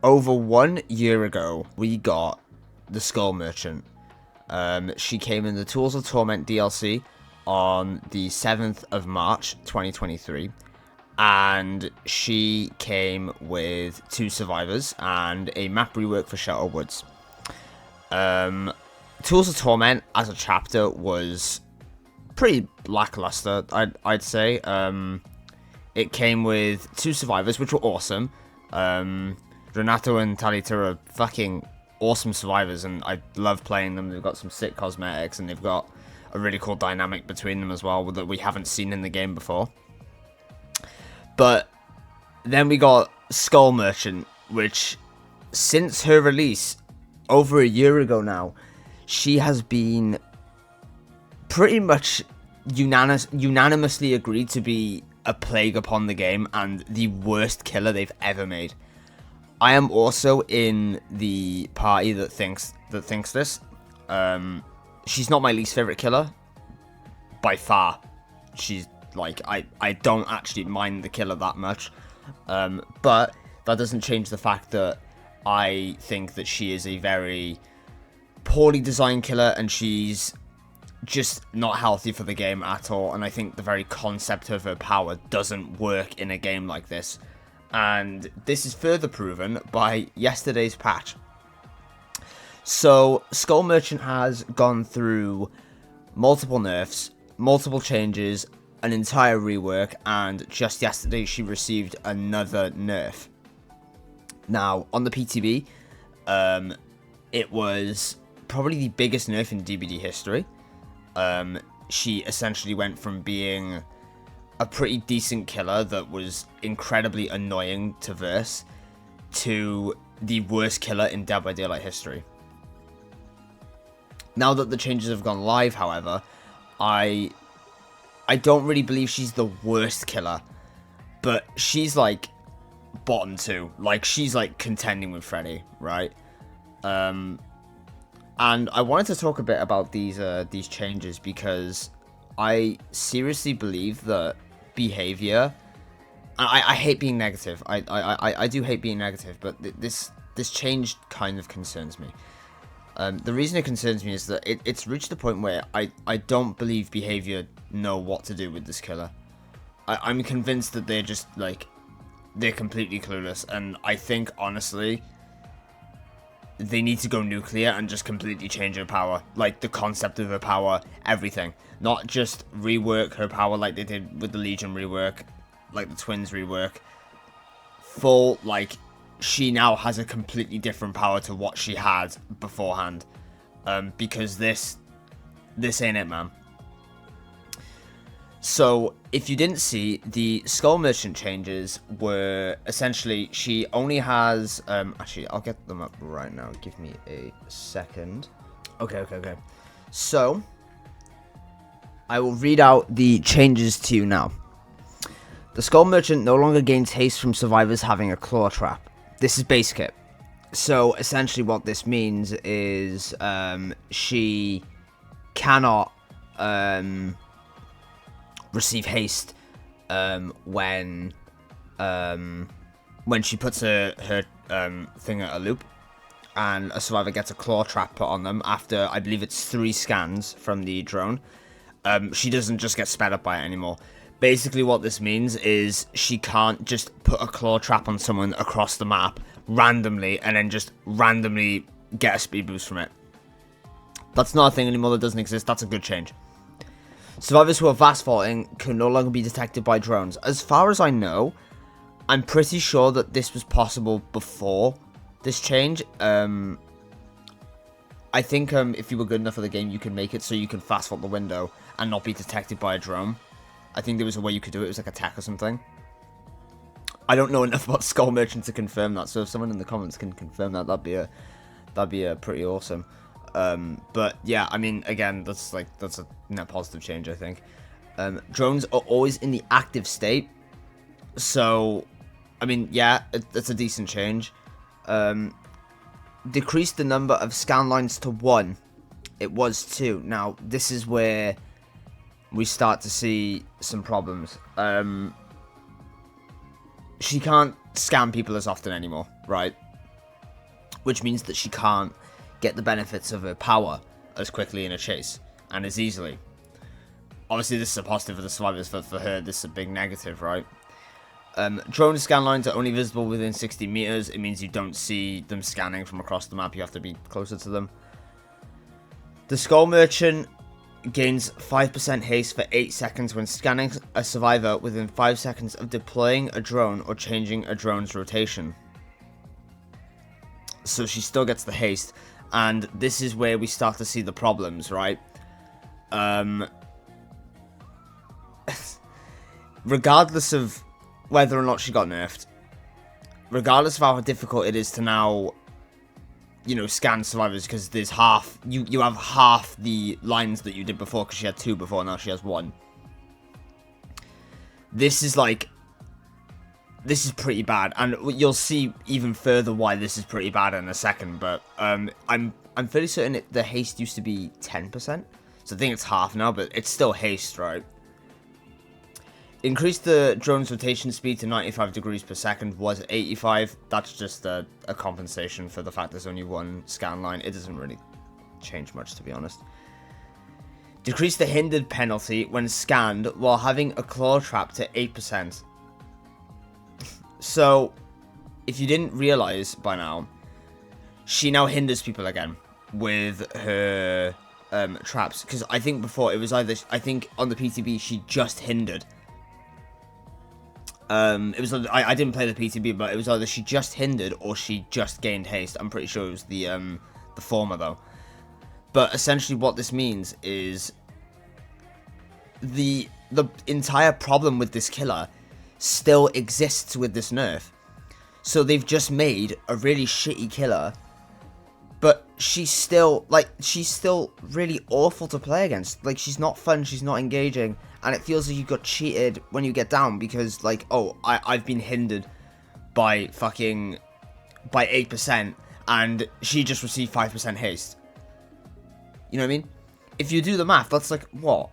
over 1 year ago, we got the Skull Merchant. She came in the Tools of Torment DLC on the 7th of March, 2023. And she came with 2 survivors and a map rework for Shelter Woods. Tools of Torment as a chapter was pretty lackluster, I'd say. It came with 2 survivors, which were awesome. Renato and Talita are fucking awesome survivors, and I love playing them. They've got some sick cosmetics, and they've got a really cool dynamic between them as well that we haven't seen in the game before. But then we got Skull Merchant, which, since her release over a year ago now, she has been pretty much unanimously agreed to be a plague upon the game and the worst killer they've ever made. I am also in the party that thinks this. She's not my least favorite killer by far. She's like, I don't actually mind the killer that much, but that doesn't change the fact that I think that she is a very poorly designed killer, and she's just not healthy for the game at all. And I think the very concept of her power doesn't work in a game like this, and this is further proven by yesterday's patch. So Skull Merchant has gone through multiple nerfs, multiple changes, an entire rework, and just yesterday she received another nerf. Now, on the PTB, it was probably the biggest nerf in DBD history. She essentially went from being a pretty decent killer that was incredibly annoying to verse to the worst killer in Dead by Daylight history. Now that the changes have gone live, however, I don't really believe she's the worst killer, but she's like bottom 2. Like, she's like contending with Freddy, right? And I wanted to talk a bit about these changes, because I seriously believe that behavior. I hate being negative. I do hate being negative, but this change kind of concerns me. The reason it concerns me is that it's reached the point where I don't believe behavior know what to do with this killer. I'm convinced that they're just like, they're completely clueless, and I think honestly they need to go nuclear and just completely change her power, like the concept of her power, everything, not just rework her power like they did with the Legion rework, like the Twins rework. Full, like, she now has a completely different power to what she had beforehand, because this ain't it, man. So, if you didn't see, the Skull Merchant changes were essentially, she only has, actually, I'll get them up right now, give me a second. Okay. So, I will read out the changes to you now. The Skull Merchant no longer gains haste from survivors having a claw trap. This is base kit. So, essentially what this means is, she cannot, receive haste when she puts her thing at a loop and a survivor gets a claw trap put on them after, I believe it's 3 scans from the drone. She doesn't just get sped up by it anymore. Basically what this means is she can't just put a claw trap on someone across the map randomly and then just randomly get a speed boost from it. That's not a thing anymore. That doesn't exist. That's a good change. Survivors who are fast faulting can no longer be detected by drones. As far as I know, I'm pretty sure that this was possible before this change. I think if you were good enough for the game, you can make it so you can fast fault the window and not be detected by a drone. I think there was a way you could do it. It was like a tech or something. I don't know enough about Skull Merchant to confirm that, so if someone in the comments can confirm that, that'd be pretty awesome. But yeah, I mean, again, that's a net positive change, I think. Drones are always in the active state, so I mean, yeah, it's a decent change. Decreased the number of scan lines to 1. It was 2. Now this is where we start to see some problems. She can't scam people as often anymore, right? which means that she can't get the benefits of her power as quickly in a chase and as easily. Obviously, this is a positive for the survivors. For her, this is a big negative, right? Drone scan lines are only visible within 60 meters. It means you don't see them scanning from across the map. You have to be closer to them. The Skull Merchant gains 5% haste for 8 seconds when scanning a survivor within 5 seconds of deploying a drone or changing a drone's rotation. So she still gets the haste, and this is where we start to see the problems, right? Regardless of whether or not she got nerfed, regardless of how difficult it is to now, you know, scan survivors, because there's half, you have half the lines that you did before, because she had 2 before, now she has 1. This is like, this is pretty bad, and you'll see even further why this is pretty bad in a second, but I'm fairly certain the haste used to be 10%, so I think it's half now, but it's still haste, right? Increase the drone's rotation speed to 95 degrees per second was 85. That's just a compensation for the fact there's only 1 scan line. It doesn't really change much, to be honest. Decrease the hindered penalty when scanned while having a claw trap to 8%. So, if you didn't realize by now, she now hinders people again with her traps. Because I think before it was either, I think on the PTB she just hindered. It was, I didn't play the PTB, but it was either she just hindered or she just gained haste. I'm pretty sure it was the former though. But essentially what this means is the entire problem with this killer still exists with this nerf. So they've just made a really shitty killer, but she's still really awful to play against. Like, she's not fun, she's not engaging, and it feels like you got cheated when you get down because, like, oh, I've been hindered by 8%, and she just received 5% haste. You know what I mean? If you do the math, that's like, what?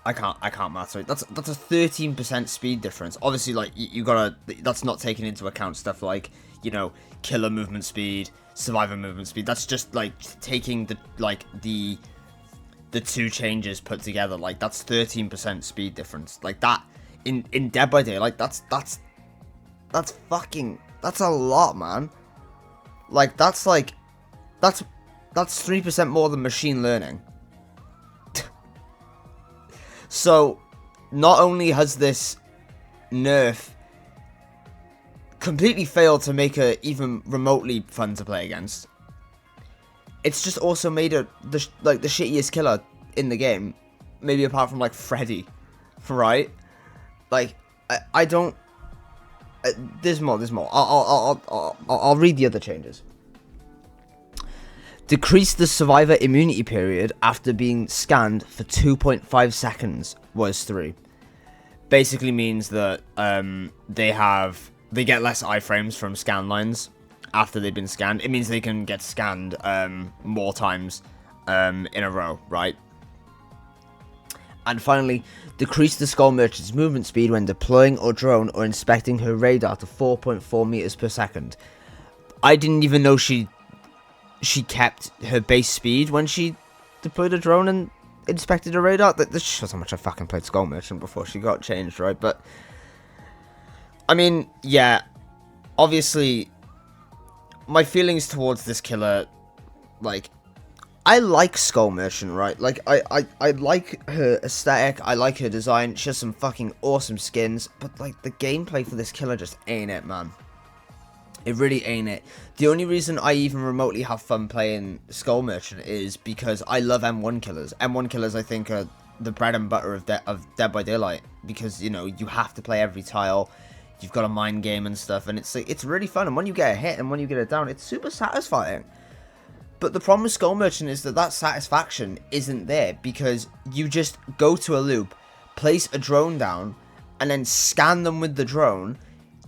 I can't math, sorry. That's a 13% speed difference. Obviously, like, you gotta, that's not taking into account stuff like, you know, killer movement speed, survivor movement speed. That's just, like, taking the 2 changes put together. Like, that's 13% speed difference. Like, that, in Dead by Daylight, that's a lot, man. Like, that's 3% more than machine learning. So, not only has this nerf completely failed to make her even remotely fun to play against, it's just also made her the shittiest killer in the game, maybe apart from like Freddy, right? Like, I don't. There's more. I'll read the other changes. Decrease the survivor immunity period after being scanned for 2.5 seconds was 3. Basically means that they get less iframes from scan lines after they've been scanned. It means they can get scanned more times in a row, right? And finally, decrease the Skull Merchant's movement speed when deploying or drone or inspecting her radar to 4.4 meters per second. I didn't even know she kept her base speed when she deployed a drone and inspected a radar. This shows how much I fucking played Skull Merchant before she got changed, right? But, I mean, yeah, obviously, my feelings towards this killer, like, I like Skull Merchant, right? Like, I like her aesthetic, I like her design, she has some fucking awesome skins, but, like, the gameplay for this killer just ain't it, man. It really ain't it. The only reason I even remotely have fun playing Skull Merchant is because I love M1 killers. M1 killers, I think, are the bread and butter of Dead by Daylight. Because, you know, you have to play every tile. You've got a mind game and stuff. And it's really fun. And when you get a hit and when you get it down, it's super satisfying. But the problem with Skull Merchant is that satisfaction isn't there. Because you just go to a loop, place a drone down, and then scan them with the drone,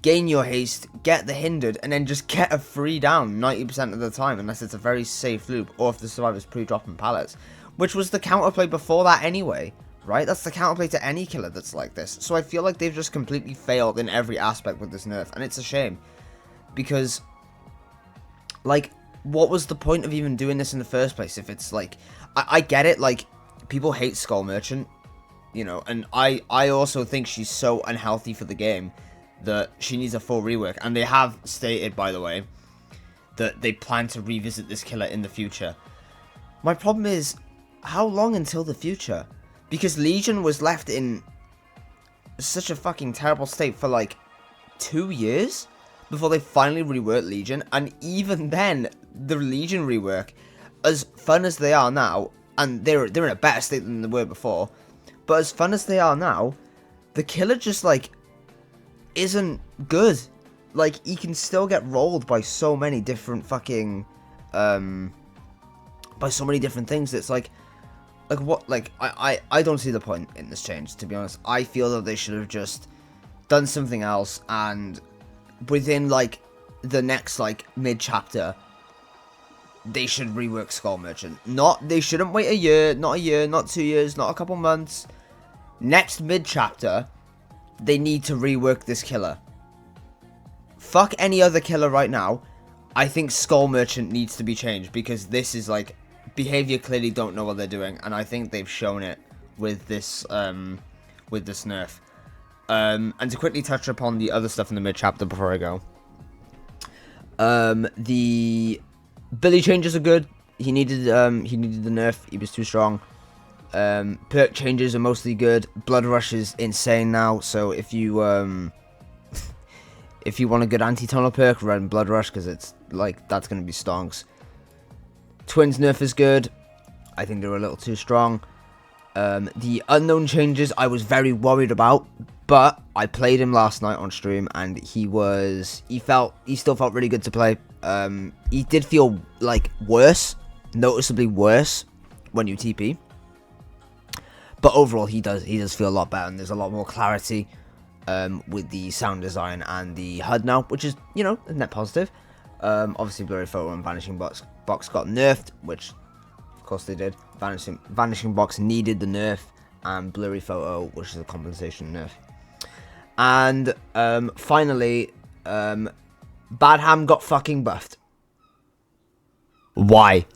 gain your haste, get the hindered, and then just get a free down 90% of the time, unless it's a very safe loop, or if the survivor's pre-dropping pallets. Which was the counterplay before that anyway, right? That's the counterplay to any killer that's like this. So I feel like they've just completely failed in every aspect with this nerf, and it's a shame. Because Like, what was the point of even doing this in the first place? If it's like, I get it, like, people hate Skull Merchant, you know, and I also think she's so unhealthy for the game that she needs a full rework. And they have stated, by the way, that they plan to revisit this killer in the future. My problem is, how long until the future? Because Legion was left in such a fucking terrible state for like 2 years before they finally reworked Legion. And even then, the Legion rework, as fun as they are now, and they're in a better state than they were before, but as fun as they are now, the killer just like isn't good. Like, he can still get rolled by so many different fucking by so many different things. It's like what, like, I don't see the point in this change, to be honest. I feel that they should have just done something else, and within like the next like mid chapter they should rework Skull Merchant. They shouldn't wait a year, not 2 years, not a couple months. Next mid chapter they need to rework this killer. Fuck any other killer right now. I think Skull Merchant needs to be changed, because this is like, behavior clearly don't know what they're doing, and I think they've shown it with this nerf. And to quickly touch upon the other stuff in the mid chapter before I go, the Billy changes are good. He needed the nerf. He was too strong. Perk changes are mostly good. Blood Rush is insane now, so if you want a good anti-tunnel perk, run Blood Rush, because it's like, that's going to be stonks. Twins nerf is good. I think they're a little too strong. The unknown changes I was very worried about, but I played him last night on stream, and he still felt really good to play. He did feel like noticeably worse when you TP. But overall, he does feel a lot better, and there's a lot more clarity with the sound design and the HUD now, which is, you know, a net positive. Obviously, Blurry Photo and Vanishing Box got nerfed, which, of course, they did. Vanishing Box needed the nerf, and Blurry Photo, which is a compensation nerf. And finally, Bad Ham got fucking buffed. Why?